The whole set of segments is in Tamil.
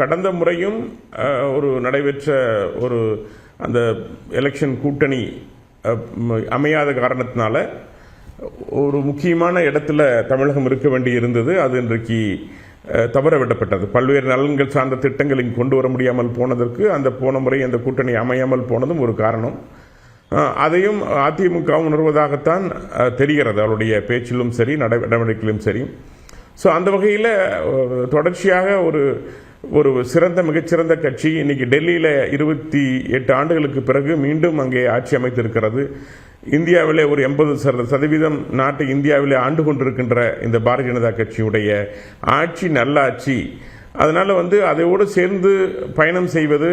கடந்த முறையும் ஒரு நடைபெற்ற ஒரு அந்த எலெக்ஷன் கூட்டணி அமையாத காரணத்தினால ஒரு முக்கியமான இடத்துல தமிழகம் இருக்க வேண்டி இருந்தது. அது இன்றைக்கு தவற விடப்பட்டது. பல்வேறு நலன்கள் சார்ந்த திட்டங்களை கொண்டு வர முடியாமல் போனதற்கு அந்த போன முறை அந்த கூட்டணி அமையாமல் போனதும் ஒரு காரணம். அதையும் அதிமுக உணர்வதாகத்தான் தெரிகிறது, அவருடைய பேச்சிலும் சரி நடவடிக்கையிலும் சரி. ஸோ அந்த வகையில் தொடர்ச்சியாக ஒரு மிகச்சிறந்த கட்சி இன்னைக்கு டெல்லியில் 28 ஆண்டுகளுக்கு பிறகு மீண்டும் அங்கே ஆட்சி அமைத்திருக்கிறது. இந்தியாவிலே ஒரு 80% நாட்டை இந்தியாவிலே ஆண்டு கொண்டிருக்கின்ற இந்த பாரதிய ஜனதா கட்சியுடைய ஆட்சி நல்லாட்சி. அதனால அதையோடு சேர்ந்து பயணம் செய்வது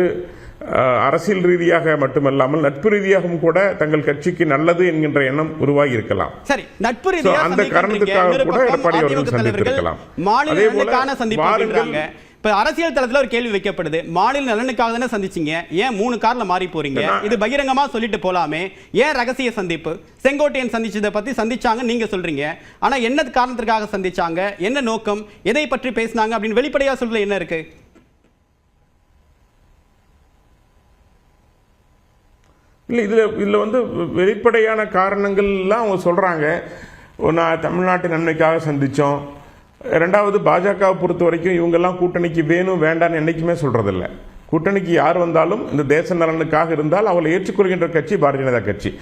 அரசியல் ரீதியாக மட்டுமல்லாமல் நட்பு ரீதியாகவும் கூட தங்கள் கட்சிக்கு நல்லது என்கின்ற எண்ணம் உருவாகி இருக்கலாம். சரி, நட்பு ரீதியாக அந்த காரணத்துக்காக கூட எடப்பாடி அவர்கள் சந்தித்திருக்கலாம். அதே போல இப்ப அரசியல் தளத்துல ஒரு கேள்வி வைக்கப்படுது, மாநில நலனுக்காக தானே சந்திச்சீங்க, ஏன் 3 கார்ல மாறி போறீங்க? இது பகிரங்கமா சொல்லிட்டு போலாமே, ஏன் ரகசிய சந்திப்பு? செங்கோட்டையன் சந்திச்சதை பத்தி சந்திச்சாங்க நீங்க சொல்றீங்க, ஆனா என்ன காரணத்திற்காக சந்திச்சாங்க, என்ன நோக்கம், எதை பற்றி பேசினாங்க அப்படின்னு வெளிப்படையா சொல்ல என்ன இருக்கு? இல்லை, இதில் வெளிப்படையான காரணங்கள்லாம் அவங்க சொல்கிறாங்க. நான் தமிழ்நாட்டு நன்மைக்காக சந்தித்தோம். ரெண்டாவது, பாஜகவை பொறுத்த வரைக்கும் இவங்கெல்லாம் கூட்டணிக்கு வேணும் வேண்டான்னு என்றைக்குமே சொல்கிறதில்ல. கூட்டணிக்கு யார் வந்தாலும் இந்த தேச நலனுக்காக இருந்தால் அவளை ஏற்றுக்கொள்கின்ற கட்சி பாரதிய ஜனதா கட்சி.